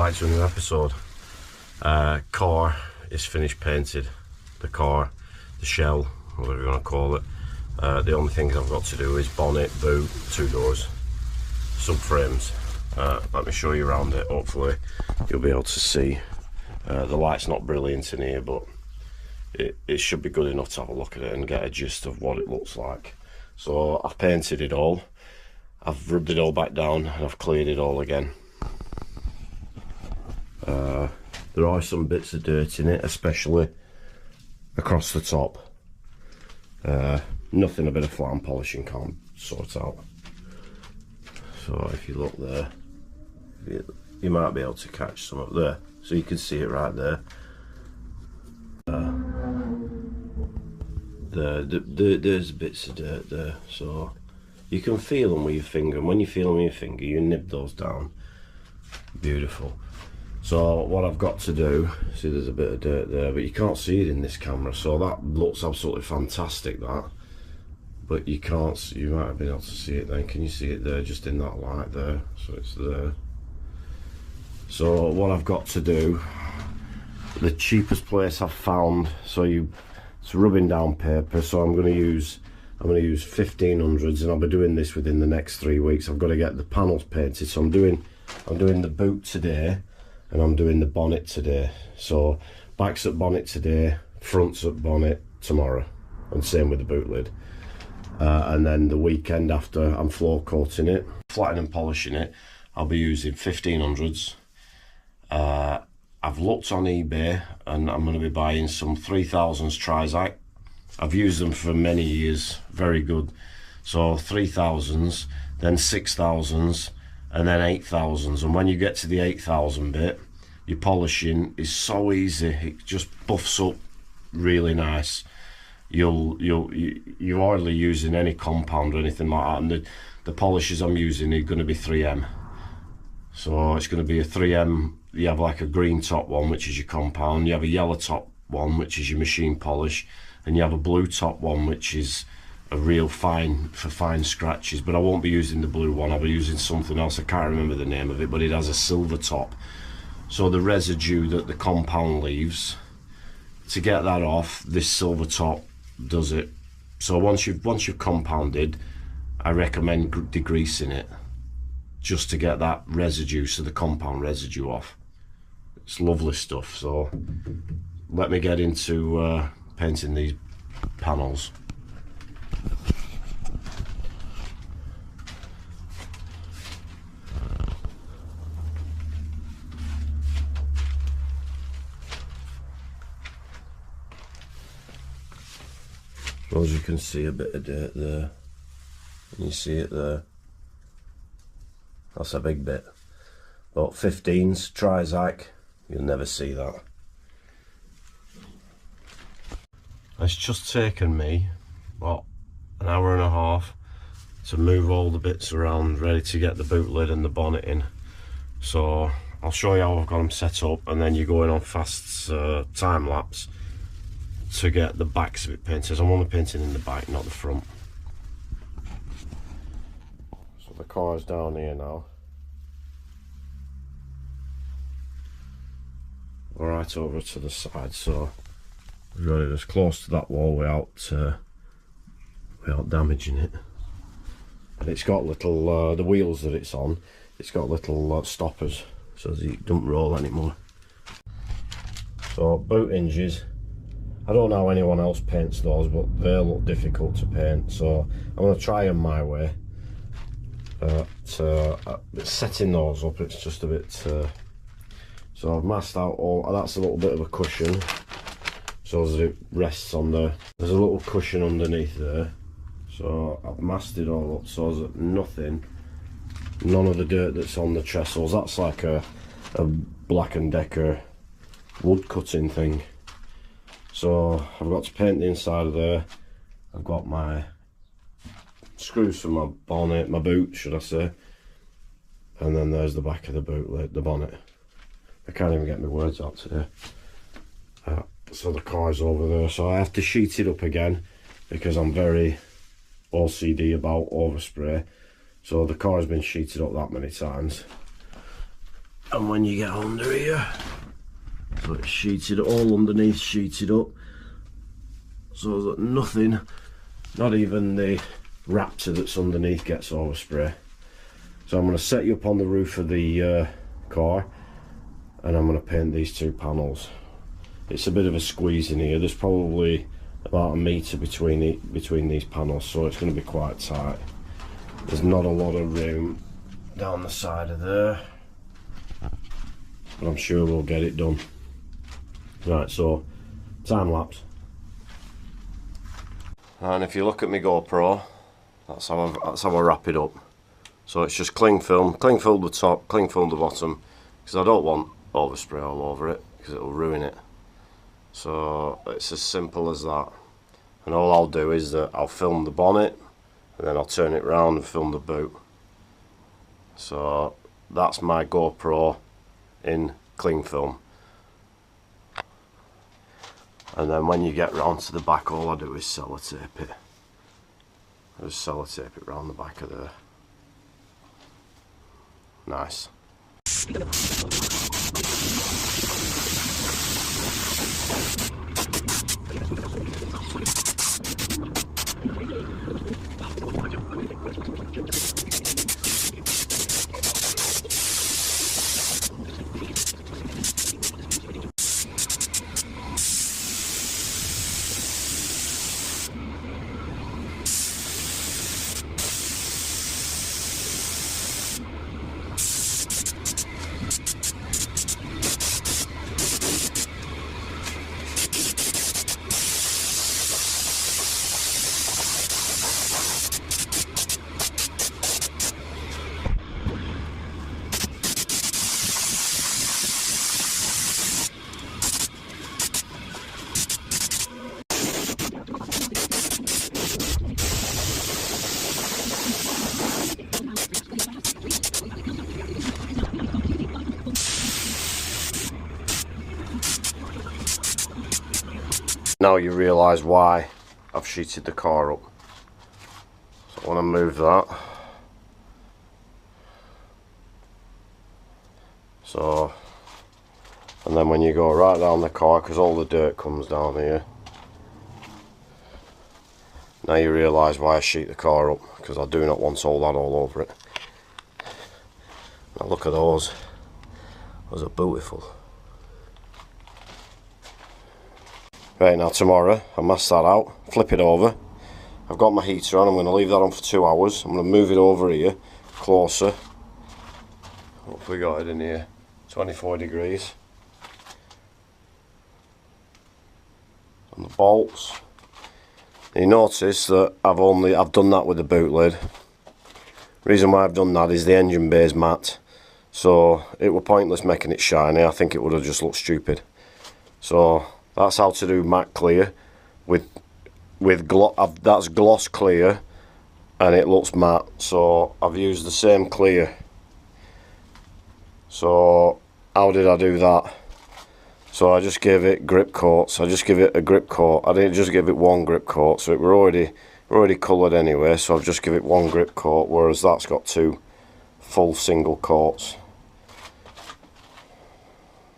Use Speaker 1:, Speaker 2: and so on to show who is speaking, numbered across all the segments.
Speaker 1: back to a new episode. Car is finished painted. The car, the shell, whatever you want to call it. The only things I've got to do is bonnet, boot, 2 doors, subframes. Let me show you around it. Hopefully you'll be able to see. The light's not brilliant in here, but it should be good enough to have a look at it and get a gist of what it looks like. So I've painted it all, I've rubbed it all back down, and I've cleared it all again. There are some bits of dirt in it, especially across the top. Nothing a bit of flat and polishing can't sort out. So if you look there, you might be able to catch some up there, so you can see it right there. There's bits of dirt there, so you can feel them with your finger, and when you feel them with your finger, you nib those down. Beautiful. So what I've got to do, see there's a bit of dirt there, but you can't see it in this camera, so that looks absolutely fantastic, that. But you can't, you might have been able to see it then. Can you see it there, just in that light there? So it's there. So what I've got to do, the cheapest place I've found, it's rubbing down paper, so I'm going to use 1500s, and I'll be doing this within the next 3 weeks. I've got to get the panels painted, so I'm doing the boot today, and I'm doing the bonnet today. So backs at bonnet today, fronts at bonnet tomorrow, and same with the boot lid. And then the weekend after, I'm floor coating it, flattening and polishing it. I'll be using 1500s. I've looked on eBay, and I'm going to be buying some 3000s Trizac. I've used them for many years, very good. So 3000s, then 6000s, and then 8000s. And when you get to the 8000 bit, your polishing is so easy, it just buffs up really nice. You're hardly using any compound or anything like that, and the polishes I'm using are going to be 3M. So it's going to be a 3M. You have like a green top one, which is your compound, you have a yellow top one, which is your machine polish, and you have a blue top one, which is a real fine, for fine scratches. But I won't be using the blue one, I'll be using something else. I can't remember the name of it, but it has a silver top. So the residue that the compound leaves, to get that off, this silver top does it. So once you've compounded, I recommend degreasing it, just to get that residue, so the compound residue off. It's lovely stuff. So let me get into painting these panels. So as you can see, a bit of dirt there, and you see it there. That's a big bit. But 15s Trizac, you'll never see that. It's just taken me about an hour and a half to move all the bits around, ready to get the boot lid and the bonnet in. So I'll show you how I've got them set up, and then you're going on fast time lapse to get the backs of it painted. I'm only painting in the back, not the front. So the car's down here now. Right over to the side, so we've got it as close to that wall without damaging it. And it's got little, the wheels that it's on, it's got little stoppers, so that it don't roll anymore. So boot hinges, I don't know how anyone else paints those, but they look difficult to paint, so I'm going to try them my way. Setting those up, it's just a bit, so I've masked out all, that's a little bit of a cushion, so as it rests on there's a little cushion underneath there. So I've masked it all up so that none of the dirt that's on the trestles, that's like a Black & Decker wood cutting thing. So I've got to paint the inside of there. I've got my screws for my bonnet, my boot should I say, and then there's the back of the boot, the bonnet. I can't even get my words out today. So the car's over there, so I have to sheet it up again because I'm very OCD about overspray. So the car's been sheeted up that many times. And when you get under here, so it's sheeted, all underneath sheeted up, so that nothing, not even the Raptor that's underneath, gets overspray. So I'm going to set you up on the roof of the car, and I'm going to paint these two panels. It's a bit of a squeeze in here. There's probably about a metre between these panels, so it's going to be quite tight. There's not a lot of room down the side of there, but I'm sure we'll get it done. Right, so time lapse. And if you look at my GoPro, that's how I wrap it up. So it's just cling film the top, cling film the bottom, because I don't want overspray all over it, because it'll ruin it. So it's as simple as that. And all I'll do is that I'll film the bonnet, and then I'll turn it around and film the boot. So that's my GoPro in cling film. And then when you get round to the back, all I do is sellotape it. I just sellotape it round the back of there. Nice. Now you realise why I've sheeted the car up. So I want to move that. So, and then when you go right down the car, because all the dirt comes down here, now you realise why I sheet the car up, because I do not want all that all over it. Now look at those. Those are beautiful. Right, now tomorrow I mask that out, flip it over. I've got my heater on, I'm going to leave that on for 2 hours. I'm going to move it over here, closer. What have we got it in here? 24 degrees. On the bolts. You notice that I've done that with the boot lid. The reason why I've done that is the engine bay is matte. So it were pointless making it shiny. I think it would have just looked stupid. So that's how to do matte clear that's gloss clear and it looks matte. So I've used the same clear. So how did I do that? So I just gave it grip coats. I just give it a grip coat. I didn't just give it one grip coat, so it were already coloured anyway, so I've just give it one grip coat, whereas that's got 2 full single coats.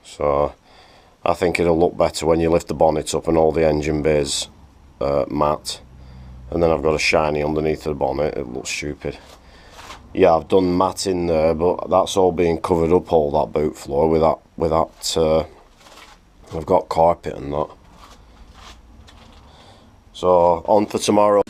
Speaker 1: So I think it'll look better when you lift the bonnet up and all the engine bays matte, and then I've got a shiny underneath the bonnet. It looks stupid. Yeah, I've done matte in there, but that's all being covered up, all that boot floor with that I've got carpet and that. So on for tomorrow.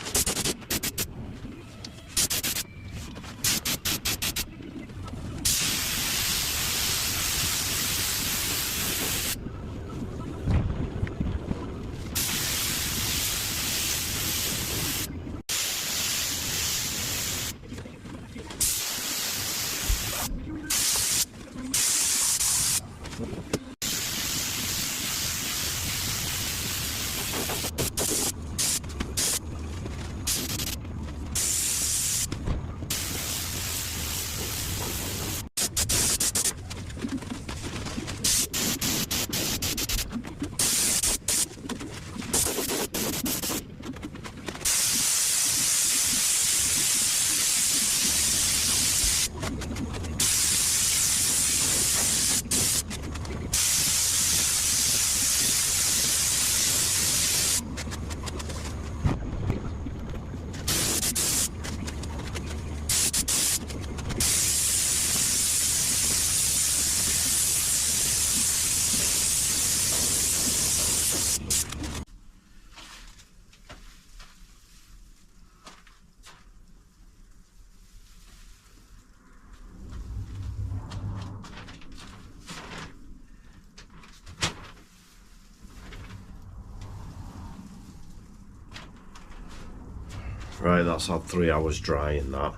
Speaker 1: Right, that's had 3 hours drying that.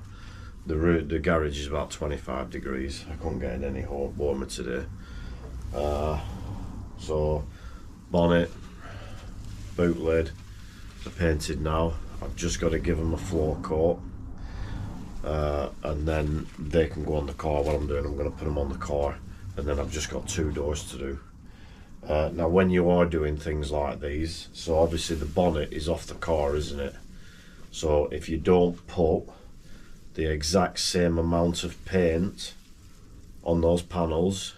Speaker 1: The garage is about 25 degrees. I couldn't get in any warmer today. So bonnet, boot lid are painted now. I've just got to give them a floor coat, and then they can go on the car. What I'm doing, I'm going to put them on the car, and then I've just got 2 doors to do. Now when you are doing things like these, so obviously the bonnet is off the car, isn't it? So if you don't put the exact same amount of paint on those panels,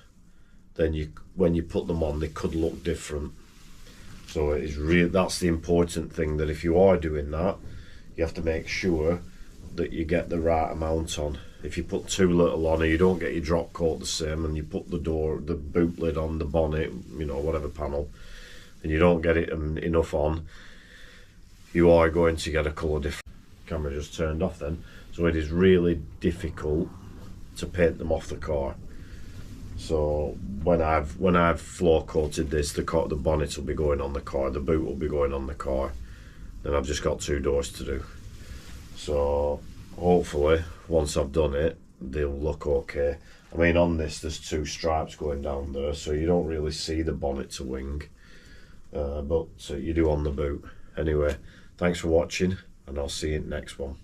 Speaker 1: then when you put them on, they could look different. So it is that's the important thing, that if you are doing that, you have to make sure that you get the right amount on. If you put too little on, or you don't get your drop coat the same, and you put the boot lid on the bonnet, you know, whatever panel, and you don't get it enough on, you are going to get a colour difference. Camera just turned off then. So it is really difficult to paint them off the car. So when I've floor coated this, the bonnet will be going on the car, the boot will be going on the car, then I've just got 2 doors to do. So hopefully once I've done it, they'll look okay. I mean, on this there's 2 stripes going down there, so you don't really see the bonnet to wing, but you do on the boot. Anyway, thanks for watching, and I'll see you in the next one.